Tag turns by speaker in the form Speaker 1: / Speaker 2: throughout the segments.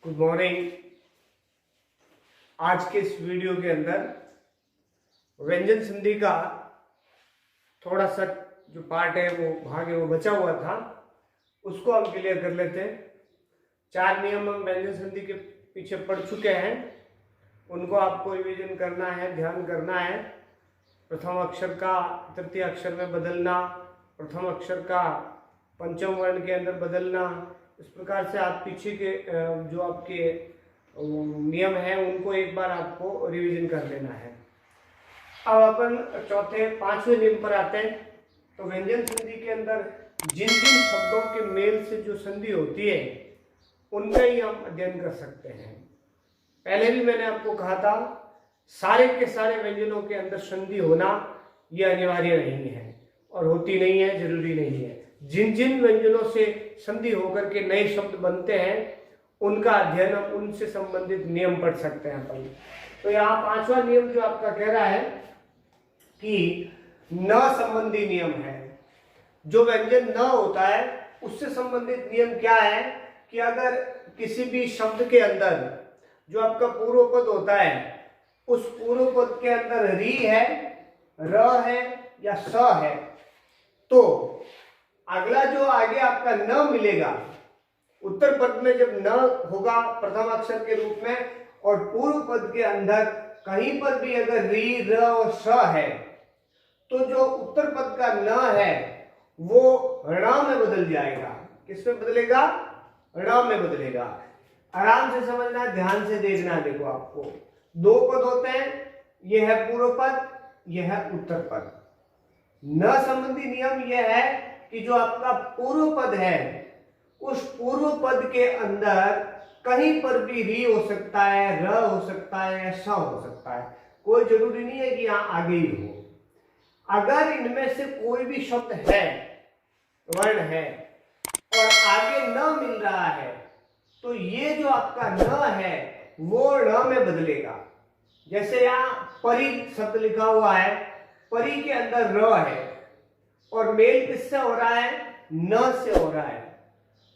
Speaker 1: Good morning. आज के इस वीडियो के अंदर व्यंजन संधि का थोड़ा सा जो पार्ट है वो भाग है वो बचा हुआ था, उसको हम क्लियर कर लेते हैं। 4 नियम हम व्यंजन संधि के पीछे पढ़ चुके हैं, उनको आपको रिवीजन करना है, ध्यान करना है। प्रथम अक्षर का तृतीय अक्षर में बदलना, प्रथम अक्षर का पंचम वर्ण के अंदर बदलना, इस प्रकार से आप पीछे के जो आपके नियम हैं उनको एक बार आपको रिवीजन कर लेना है। अब अपन चौथे पांचवें नियम पर आते हैं। तो व्यंजन संधि के अंदर जिन जिन शब्दों के मेल से जो संधि होती है उनका ही हम अध्ययन कर सकते हैं। पहले भी मैंने आपको कहा था, सारे के सारे व्यंजनों के अंदर संधि होना यह अनिवार्य नहीं है और होती नहीं है, जरूरी नहीं है। जिन जिन व्यंजनों से संधि होकर के नए शब्द बनते हैं उनका अध्ययन हम उनसे संबंधित नियम पढ़ सकते हैं अपन। तो यहाँ पांचवा नियम जो आपका कह रहा है कि न संबंधी नियम है। जो व्यंजन न होता है उससे संबंधित नियम क्या है कि अगर किसी भी शब्द के अंदर जो आपका पूर्व पद होता है उस पूर्व पद के अंदर री है, र है या स है, तो अगला जो आगे आपका न मिलेगा, उत्तर पद में जब न होगा प्रथम अक्षर के रूप में और पूर्व पद के अंदर कहीं पर भी अगर री, र और स है, तो जो उत्तर पद का न है वो ण में बदल जाएगा। किस में बदलेगा? ण में बदलेगा। आराम से समझना, ध्यान से देखना। देखो, आपको दो पद होते हैं, यह है पूर्व पद, यह है उत्तर पद। न संबंधी नियम यह है कि जो आपका पूर्व पद है उस पूर्व पद के अंदर कहीं पर भी री हो सकता है, र हो सकता है, स हो सकता है। कोई जरूरी नहीं है कि यहां आगे ही हो। अगर इनमें से कोई भी शब्द है, वर्ण है और आगे न मिल रहा है, तो ये जो आपका न है वो ण में बदलेगा। जैसे यहाँ परी शब्द लिखा हुआ है, परी के अंदर र है और मेल किससे हो रहा है? न से हो रहा है,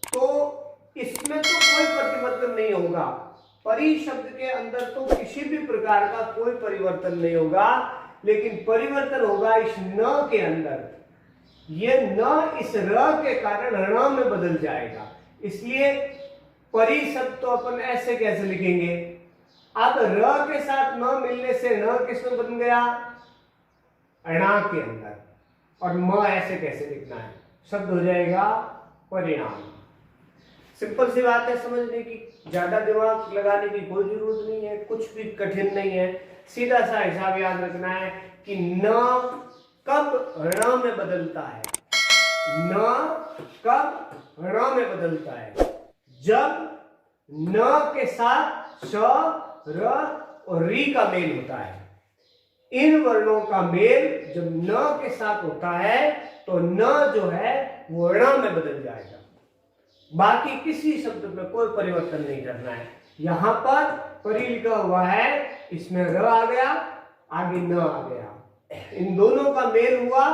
Speaker 1: तो इसमें तो कोई परिवर्तन नहीं होगा। परी शब्द के अंदर तो किसी भी प्रकार का कोई परिवर्तन नहीं होगा, लेकिन परिवर्तन होगा इस न के अंदर। ये न इस र के कारण ण में बदल जाएगा। इसलिए परी शब्द तो अपन ऐसे कैसे लिखेंगे? अब र के साथ न मिलने से न किसमें बन गया? अणा के अंदर। और म ऐसे कैसे लिखना है? शब्द हो जाएगा परिणाम। सिंपल सी बात है समझने की, ज्यादा दिमाग लगाने की कोई जरूरत नहीं है, कुछ भी कठिन नहीं है। सीधा सा हिसाब याद रखना है कि न कब ण में बदलता है। न कब ण में बदलता है? जब न के साथ स, र और री का मेल होता है। इन वर्णों का मेल जब न के साथ होता है तो न जो है वो ण में बदल जाएगा। बाकी किसी शब्द में कोई परिवर्तन नहीं करना है। यहां पर परी लिखा हुआ है, इसमें र आ गया, आगे न आ गया, इन दोनों का मेल हुआ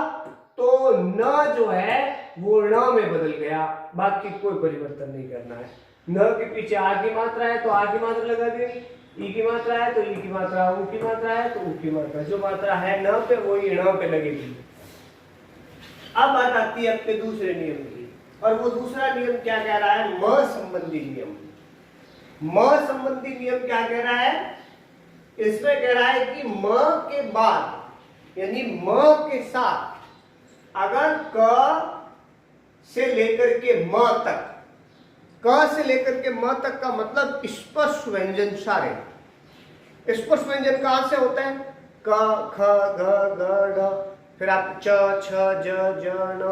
Speaker 1: तो न जो है वो ण में बदल गया। बाकी कोई परिवर्तन नहीं करना है। न के पीछे आ की मात्रा है तो आ की मात्रा लगा देनी, ई की मात्रा है तो ई की मात्रा, ऊ की मात्रा है तो ऊ की मात्रा, जो मात्रा है न पे वही ण पे लगेगी। अब बात आती है अपने दूसरे नियम की, और वो दूसरा नियम क्या कह रहा है? म संबंधी नियम। म संबंधी नियम क्या कह रहा है? इसमें कह रहा है कि म के बाद यानी म के साथ अगर क से लेकर के म तक, क से लेकर के म तक का मतलब स्पर्श व्यंजन सारे। स्पर्श व्यंजन कहां से होता है? क, ख, ग, घ, ढ, फिर आप च, छ, ज, न,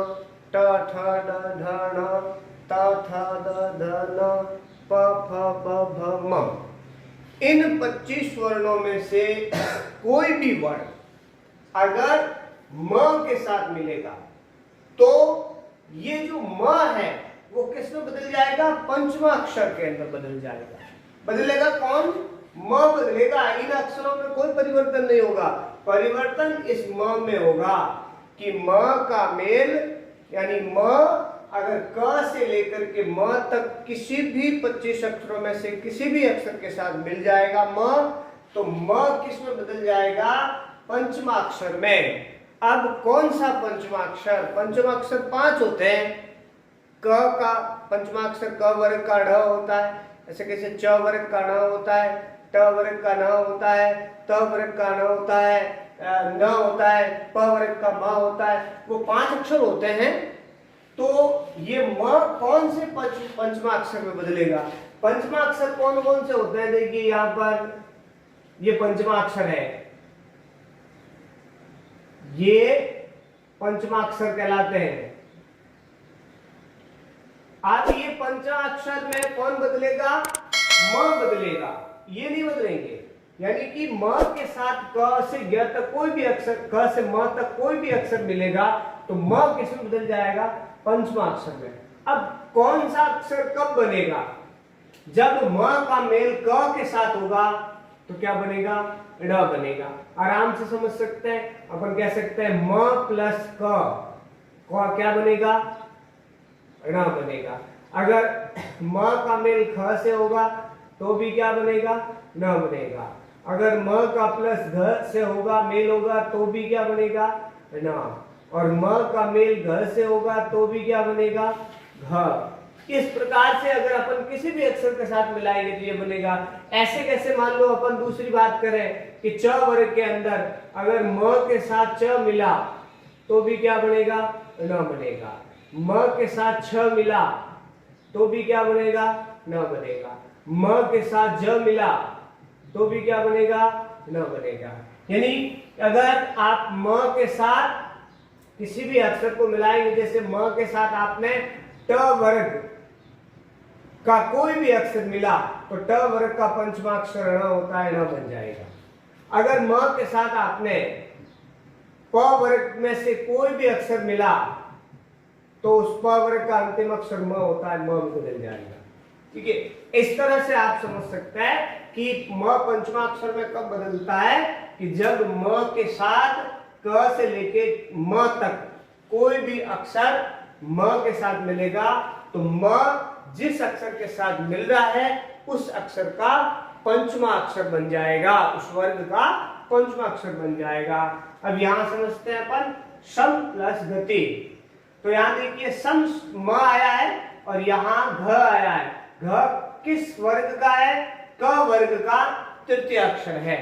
Speaker 1: ट, ठ, ड, ढ, ण, त, थ, द, ध, न, प, फ, ब, भ, म। इन 25 वर्णों में से कोई भी वर्ण अगर म के साथ मिलेगा तो ये जो म है वो किस में बदल जाएगा? पंचमा अक्षर के अंदर बदल जाएगा। बदलेगा कौन? म बदलेगा। इन अक्षरों में कोई परिवर्तन नहीं होगा। परिवर्तन इस म में होगा कि म का मेल यानी म अगर क से लेकर के म तक किसी भी 25 अक्षरों में से किसी भी अक्षर के साथ मिल जाएगा म, तो म किस में बदल जाएगा? पंचमा अक्षर में। अब कौन सा पंचमा अक्षर? पंचमा अक्षर 5 होते हैं। क का पंचमा अक्षर क वर्ग का ढ होता है, ऐसे कैसे च वर्ग का न होता है, ट वर्ग का न होता है, त वर्ग का न होता है, न होता है, प वर्ग का म होता है, वो 5 अक्षर होते हैं। तो ये म कौन से पंचमा अक्षर में बदलेगा? पंचमा अक्षर कौन कौन से होते हैं? देखिए यहाँ पर ये पंचमा अक्षर है, ये पंचमा अक्षर कहलाते हैं। अब ये पंचमा अक्षर में कौन बदलेगा? म बदलेगा, ये नहीं बदलेंगे। यानी कि म के साथ क से य तक कोई भी अक्षर, क से म तक कोई भी अक्षर मिलेगा तो म किस में बदल जाएगा? पंचमा अक्षर में। अब कौन सा अक्षर कब बनेगा? जब म का मेल क के साथ होगा तो क्या बनेगा? ण बनेगा। आराम से समझ सकते हैं, अपन कह सकते हैं म प्लस क क्या बनेगा? ण बनेगा। अगर म का मेल ख से होगा तो भी क्या बनेगा? न बनेगा। अगर म का प्लस घ से होगा, मेल होगा, तो भी क्या बनेगा? न। और म का मेल घ से होगा तो भी क्या बनेगा? घ। इस प्रकार से अगर अपन किसी भी अक्षर के साथ मिलाएंगे तो ये बनेगा। ऐसे कैसे? मान लो अपन दूसरी बात करें कि च वर्ग के अंदर अगर म के साथ च मिला तो भी क्या बनेगा? न बनेगा। म के साथ छ मिला तो भी क्या बनेगा? न बनेगा। म के साथ ज मिला तो भी क्या बनेगा? न बनेगा। यानी अगर आप म के साथ किसी भी अक्षर को मिलाएंगे, जैसे म के साथ आपने ट वर्ग का कोई भी अक्षर मिला तो ट वर्ग का पंचमा अक्षर ण होता है, न बन जाएगा। अगर म के साथ आपने प वर्ग में से कोई भी अक्षर मिला तो उस प वर्ग का अंतिम अक्षर म होता है, म बदल जाएगा। ठीक है, इस तरह से आप समझ सकते हैं कि म पंचमा अक्षर में कब बदलता है? कि जब म के साथ क से लेके म तक कोई भी अक्षर म के साथ मिलेगा तो म जिस अक्षर के साथ मिल रहा है उस अक्षर का पंचमा अक्षर बन जाएगा, उस वर्ग का पंचमा अक्षर बन जाएगा। अब यहां समझते हैं अपन सम प्लस गति। तो यहां देखिए सम म आया है और यहां घ आया है। घ किस वर्ग का है? क वर्ग का तृतीय अक्षर है।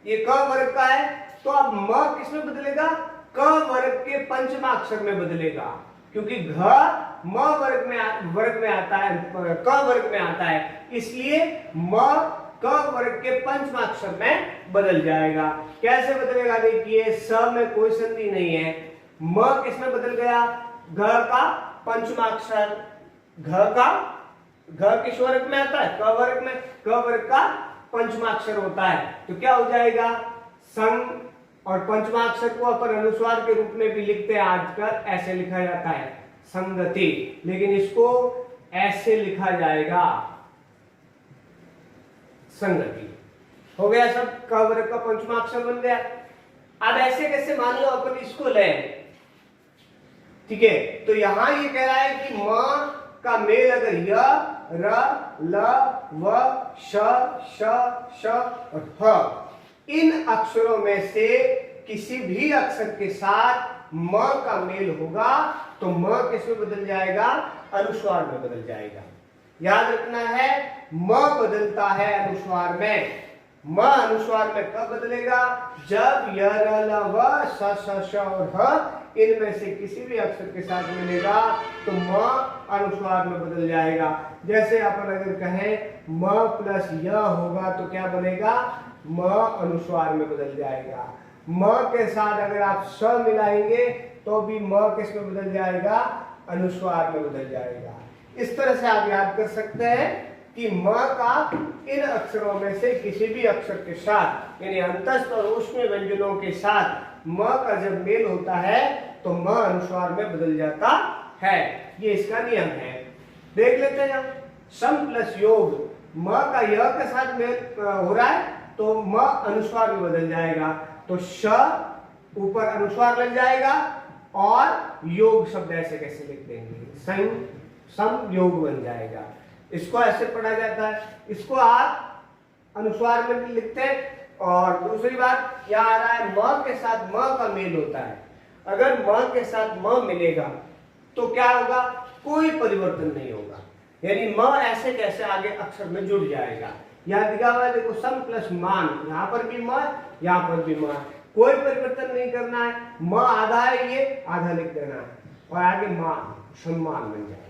Speaker 1: ये क वर्ग का है तो अब म किस में बदलेगा? क वर्ग के पंचमा अक्षर में बदलेगा, क्योंकि घ म वर्ग में आता है, क वर्ग में आता है, इसलिए म क वर्ग के पंचमा अक्षर में बदल जाएगा। कैसे बदलेगा? देखिए स में कोई संधि नहीं है, म किस में बदल गया? घ का पंचमा अक्षर। घ किस वर्ग में आता है? क वर्ग में। क वर्ग का पंचमा अक्षर होता है तो क्या हो जाएगा? संग। और पंचमा अक्षर को अपन अनुस्वार के रूप में भी लिखते हैं, आजकल ऐसे लिखा जाता है संगति, लेकिन इसको ऐसे लिखा जाएगा संगति। हो गया सब, क वर्ग का पंचमा अक्षर बन गया। अब ऐसे कैसे? मान लो अपन इसको लें, ठीक है, तो यहां ये कह रहा है कि म का मेल अगर य, र, ल, व, श, श और ह, इन अक्षरों में से किसी भी अक्षर के साथ म का मेल होगा तो म किस में बदल जाएगा? अनुस्वार में बदल जाएगा। याद रखना है, म बदलता है अनुस्वार में। म अनुस्वार में कब बदलेगा? जब य, र, ल, व, श और ह इनमें से किसी भी अक्षर के साथ मिलेगा तो म अनुस्वार में बदल जाएगा। जैसे अपन अगर कहें म प्लस य होगा तो क्या बनेगा? म अनुस्वार में बदल जाएगा। म के साथ अगर आप स मिलाएंगे तो भी म किस में बदल जाएगा? अनुस्वार में बदल जाएगा। इस तरह से आप याद कर सकते हैं कि म का इन अक्षरों में से किसी भी अक्षर के साथ, यानी अंतस्थ और ऊष्म व्यंजनों के साथ म का जब मेल होता है तो म अनुस्वार में बदल जाता है। ये इसका नियम है। देख लेते हैं, सम प्लस योग, म का य के साथ मेल हो रहा है तो म अनुस्वार में बदल जाएगा, तो श ऊपर अनुस्वार लग जाएगा, और योग शब्द ऐसे कैसे लिख देंगे, सम योग बन जाएगा। इसको ऐसे पढ़ा जाता है, इसको आप अनुस्वार में भी लिखते हैं। और दूसरी बात क्या आ रहा है, म के साथ म का मेल होता है। अगर म के साथ म मिलेगा तो क्या होगा, कोई परिवर्तन नहीं होगा, यानी म ऐसे कैसे आगे अक्षर में जुड़ जाएगा। यहाँ दिखा हुआ है देखो, सम प्लस मान, यहाँ पर भी म, यहाँ पर भी म, कोई परिवर्तन नहीं करना है। म आधा है, ये आधा लिख देना है और आगे मान, सम्मान बन जाएगा।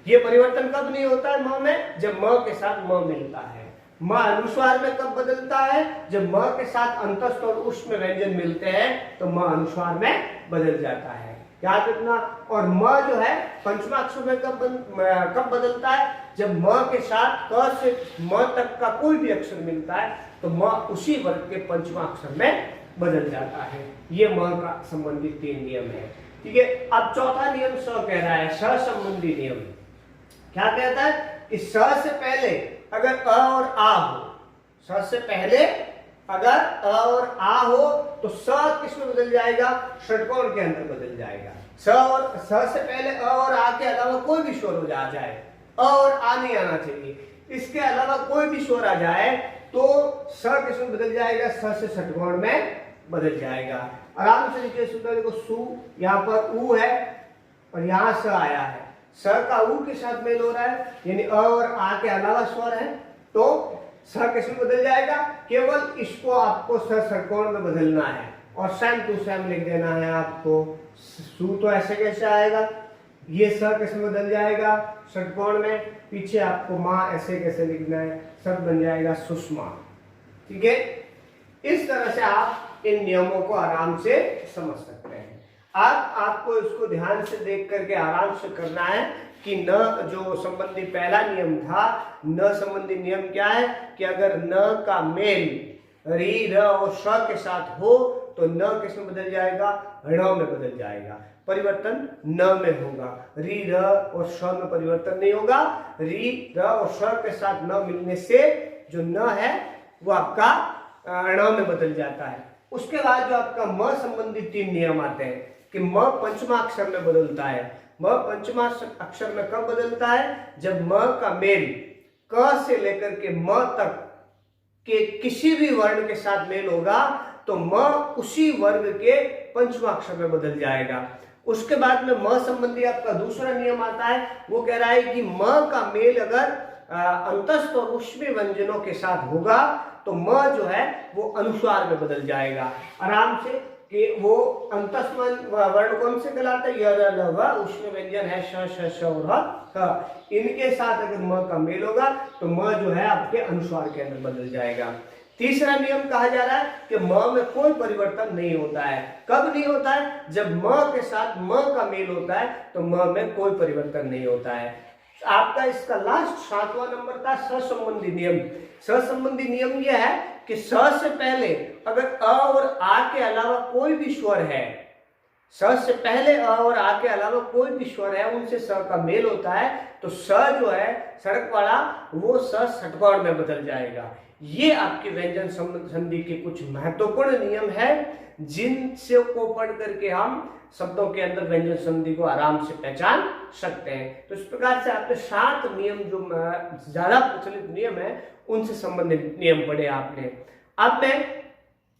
Speaker 1: ये परिवर्तन कब नहीं होता है म में, जब म के साथ म मिलता है। म अनुस्वार में कब बदलता है, जब म के साथ अंतस्थ और उष्म व्यंजन मिलते हैं तो म अनुस्वार में बदल जाता है, याद रखना। और म जो है पंचमा अक्षर में कब बदलता है, जब म के साथ क से म तक का कोई भी अक्षर मिलता है तो म उसी वर्ग के पंचमा अक्षर में बदल जाता है। ये म का संबंधित 3 नियम है। ठीक है, अब चौथा नियम स कह रहा है, स संबंधी नियम। क्या कहता है कि स से पहले अगर अ और आ हो, स से पहले अगर अ और आ हो तो स किस में बदल जाएगा, षटकोण के अंदर बदल जाएगा। स से पहले अ और आ के अलावा कोई भी स्वर हो जाए, अ और आ नहीं आना चाहिए, इसके अलावा कोई भी स्वर आ जाए तो स किस में बदल जाएगा, स से षटकोण में बदल जाएगा। आराम से नीचे सुनना, देखो सु, यहाँ पर ऊ है और यहाँ स आया है, स का ऊ के साथ मेल हो रहा है, यानी अ और आ के अलावा स्वर है तो स किस में बदल जाएगा, केवल इसको आपको स षटकोण में बदलना है और सेम टू सेम लिख देना है आपको। सु तो ऐसे कैसे आएगा, ये स किस में बदल जाएगा, षटकोण में, पीछे आपको माँ ऐसे कैसे लिखना है, शब्द बन जाएगा सुषमा। ठीक है, इस तरह से आप इन नियमों को आराम से समझ सकते हैं। अब आपको इसको ध्यान से देख करके आराम से करना है कि न जो संबंधी पहला नियम था, न संबंधी नियम क्या है कि अगर न का मेल री र और श के साथ हो तो न किस में बदल जाएगा, ण में बदल जाएगा, परिवर्तन न में होगा। री र और श में परिवर्तन नहीं होगा, री र और श के साथ न मिलने से जो न है वो आपका ण में बदल जाता है। उसके बाद जो आपका म संबंधी 3 नियम आते हैं कि म पंचमा अक्षर में बदलता है। म पंचमा अक्षर में कब बदलता है, जब म का मेल क से लेकर के म तक के किसी भी वर्ण के साथ मेल होगा तो म उसी वर्ग के पंचमा अक्षर में बदल जाएगा। उसके बाद में म संबंधी आपका दूसरा नियम आता है, वो कह रहा है कि म का मेल अगर अंतस्थ और उष्मी व्यंजनों के साथ होगा तो म जो है वो अनुस्वार में बदल जाएगा। आराम से कि वो अंतस्थ वर्ण कौन से कहलाते हैं, य र ल व, उष्मी व्यंजन है श श श और ह, इनके साथ अगर म का मेल होगा तो म जो है आपके अनुस्वार के अंदर बदल जाएगा। तीसरा नियम कहा जा रहा है कि म में कोई परिवर्तन नहीं होता है। कब नहीं होता है, जब म के साथ म का मेल होता है तो म में कोई परिवर्तन नहीं होता है। आपका इसका लास्ट 7वां नंबर था स संबंधी नियम। स संबंधी नियम यह है कि स से पहले अगर अ और आ के अलावा कोई भी स्वर है, स से पहले अ और आ के अलावा कोई भी स्वर है, उनसे स का मेल होता है तो स जो है सड़क वाला वो स षटकोण में बदल जाएगा। ये आपके व्यंजन संधि के कुछ महत्वपूर्ण नियम है जिनसे को पढ़ करके हम शब्दों के अंदर व्यंजन संधि को आराम से पहचान सकते हैं। तो इस प्रकार से आपने 7 नियम जो ज्यादा प्रचलित नियम है उनसे संबंधित नियम पढ़े आपने। अब मैं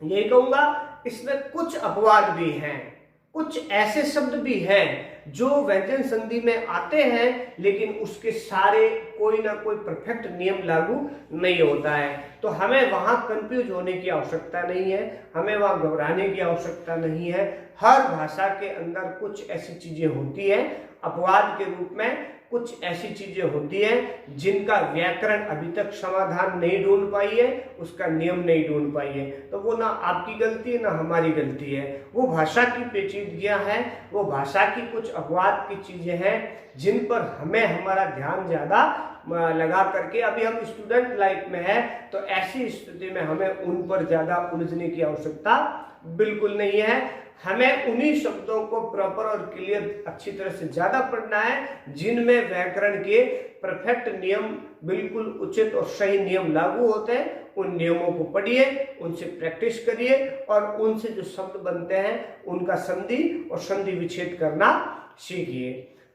Speaker 1: यही कहूंगा इसमें कुछ अपवाद भी हैं, कुछ ऐसे शब्द भी हैं जो व्यंजन संधि में आते हैं लेकिन उसके सारे कोई ना कोई परफेक्ट नियम लागू नहीं होता है। तो हमें वहां कंफ्यूज होने की आवश्यकता नहीं है, हमें वहां घबराने की आवश्यकता नहीं है। हर भाषा के अंदर कुछ ऐसी चीजें होती हैं, अपवाद के रूप में कुछ ऐसी चीजें होती हैं जिनका व्याकरण अभी तक समाधान नहीं ढूंढ पाई है, उसका नियम नहीं ढूंढ पाई है। तो वो ना आपकी गलती है ना हमारी गलती है, वो भाषा की पेचीदगियां हैं, वो भाषा की कुछ अपवाद की चीजें हैं जिन पर हमें हमारा ध्यान ज्यादा लगा करके, अभी हम स्टूडेंट लाइफ में है तो ऐसी स्थिति में हमें उन पर ज्यादा उलझने की आवश्यकता बिल्कुल नहीं है। हमें उन्हीं शब्दों को प्रॉपर और क्लियर अच्छी तरह से ज्यादा पढ़ना है जिनमें व्याकरण के परफेक्ट नियम, बिल्कुल उचित और सही नियम लागू होते हैं, उन नियमों को पढ़िए, उनसे प्रैक्टिस करिए और उनसे जो शब्द बनते हैं उनका संधि और संधि विच्छेद करना सीखिए।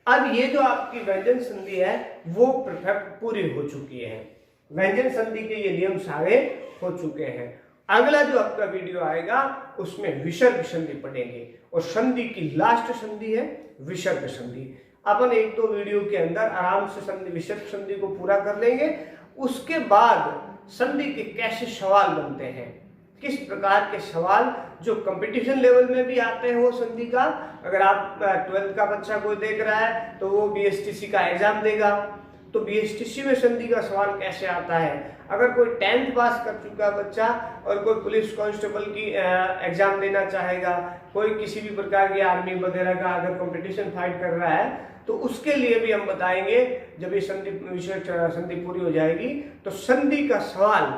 Speaker 1: अब ये जो आपकी व्यंजन संधि है वो परफेक्ट पूरी हो चुकी है। व्यंजन संधि के ये नियम सारे हो चुके हैं। अगला जो आपका वीडियो आएगा उसमें विसर्ग संधि पढ़ेंगे और संधि की लास्ट संधि है विसर्ग संधि। अपन 1-2 वीडियो के अंदर आराम से संधि विसर्ग संधि को पूरा कर लेंगे। उसके बाद संधि के कैसे सवाल बनते हैं, किस प्रकार के सवाल जो कंपटीशन लेवल में भी आते हैं वो संधि का, अगर आप 12th का बच्चा कोई देख रहा है तो वो बीएसटीसी का एग्जाम देगा तो बीएसटीसी में संधि का सवाल कैसे आता है। अगर कोई 10th पास कर चुका बच्चा और कोई पुलिस कांस्टेबल की एग्जाम देना चाहेगा, कोई किसी भी प्रकार की आर्मी वगैरह का अगर कंपटीशन फाइट कर रहा है तो उसके लिए भी हम बताएंगे। जब ये संधि पूरी हो जाएगी तो संधि का सवाल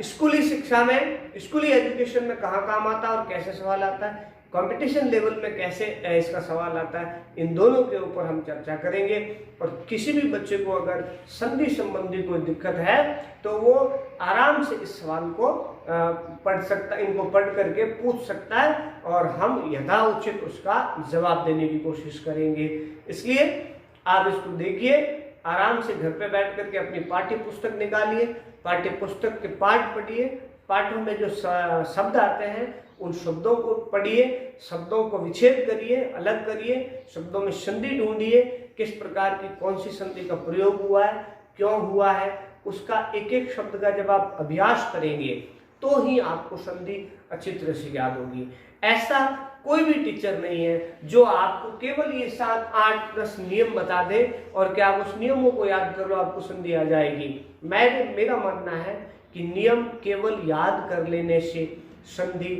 Speaker 1: स्कूली शिक्षा में, स्कूली एजुकेशन में कहाँ काम आता है और कैसे सवाल आता है, कंपटीशन लेवल में कैसे इसका सवाल आता है, इन दोनों के ऊपर हम चर्चा करेंगे। और किसी भी बच्चे को अगर संधि संबंधी कोई दिक्कत है तो वो आराम से इस सवाल को पढ़ सकता, इनको पढ़ करके पूछ सकता है और हम यथाउचित उसका जवाब देने की कोशिश करेंगे। इसलिए आप इसको देखिए, आराम से घर पे बैठ करके अपनी पाठ्य पुस्तक निकालिए, पाठ्य पुस्तक के पाठ पढ़िए, पाठों में जो शब्द आते हैं उन शब्दों को पढ़िए, शब्दों को विच्छेद करिए, अलग करिए, शब्दों में संधि ढूंढिए, किस प्रकार की कौन सी संधि का प्रयोग हुआ है, क्यों हुआ है, उसका एक एक शब्द का जब आप अभ्यास करेंगे तो ही आपको संधि अच्छी तरह से याद होगी। ऐसा कोई भी टीचर नहीं है जो आपको केवल ये 7, 8, 10 नियम बता दे और क्या आप उस नियमों को याद कर लो आपको संधि आ जाएगी। मेरा मानना है कि नियम केवल याद कर लेने से संधि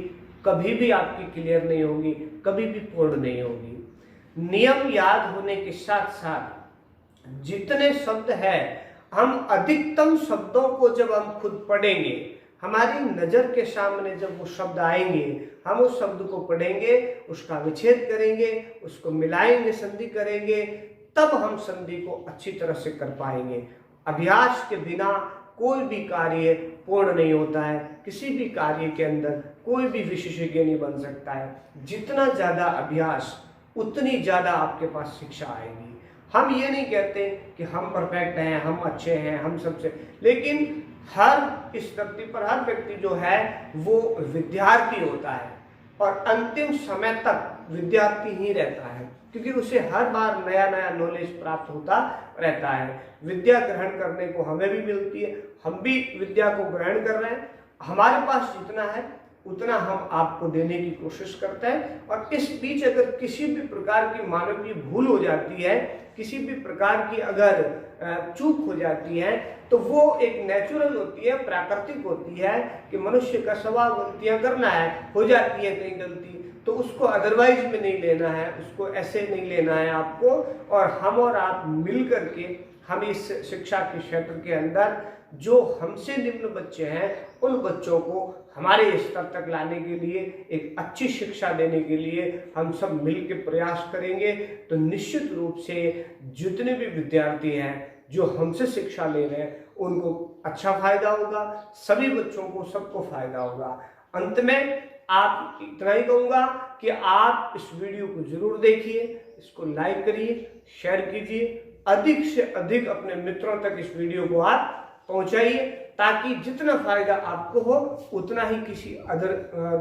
Speaker 1: कभी भी आपकी क्लियर नहीं होगी, कभी भी पूर्ण नहीं होगी। नियम याद होने के साथ साथ जितने शब्द हैं, हम अधिकतम शब्दों को जब हम खुद पढ़ेंगे, हमारी नजर के सामने जब वो शब्द आएंगे, हम उस शब्द को पढ़ेंगे, उसका विच्छेद करेंगे, उसको मिलाएंगे, संधि करेंगे, तब हम संधि को अच्छी तरह से कर पाएंगे। अभ्यास के बिना कोई भी कार्य पूर्ण नहीं होता है। किसी भी कार्य के अंदर कोई भी विशेषज्ञ नहीं बन सकता है। जितना ज्यादा अभ्यास उतनी ज्यादा आपके पास शिक्षा आएगी। हम ये नहीं कहते कि हम परफेक्ट हैं, हम अच्छे हैं, हम सबसे, लेकिन हर इस धरती पर हर व्यक्ति जो है वो विद्यार्थी होता है और अंतिम समय तक विद्यार्थी ही रहता है, क्योंकि उसे हर बार नया नया नॉलेज प्राप्त होता रहता है। विद्या ग्रहण करने को हमें भी मिलती है, हम भी विद्या को ग्रहण कर रहे हैं। हमारे पास जितना है उतना हम आपको देने की कोशिश करते हैं। और इस बीच अगर किसी भी प्रकार की मानवीय भूल हो जाती है, किसी भी प्रकार की अगर चूक हो जाती है, तो वो एक नेचुरल होती है, प्राकृतिक होती है कि मनुष्य का स्वभाव गलतियां करना है, हो जाती है कहीं गलती, तो उसको अदरवाइज में नहीं लेना है, उसको ऐसे नहीं लेना है आपको। और हम और आप मिल करके हम इस शिक्षा के क्षेत्र के अंदर जो हमसे निम्न बच्चे हैं उन बच्चों को हमारे स्तर तक लाने के लिए, एक अच्छी शिक्षा देने के लिए हम सब मिलकर प्रयास करेंगे। तो निश्चित रूप से जितने भी विद्यार्थी हैं जो हमसे शिक्षा ले रहे हैं उनको अच्छा फायदा होगा, सभी बच्चों को, सबको फायदा होगा। अंत में आप इतना ही कहूँगा कि आप इस वीडियो को जरूर देखिए, इसको लाइक करिए, शेयर कीजिए, अधिक से अधिक अपने मित्रों तक इस वीडियो को आप पहुंचाइए, ताकि जितना फायदा आपको हो उतना ही किसी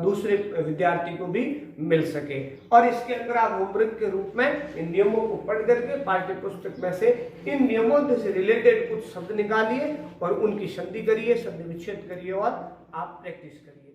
Speaker 1: दूसरे विद्यार्थी को भी मिल सके। और इसके अंदर आप होमवर्क के रूप में इन नियमों को पढ़ करके पाठ्य पुस्तक में से इन नियमों से रिलेटेड कुछ शब्द निकालिए और उनकी संधि करिए, संधि विच्छेद करिए और आप प्रैक्टिस करिए।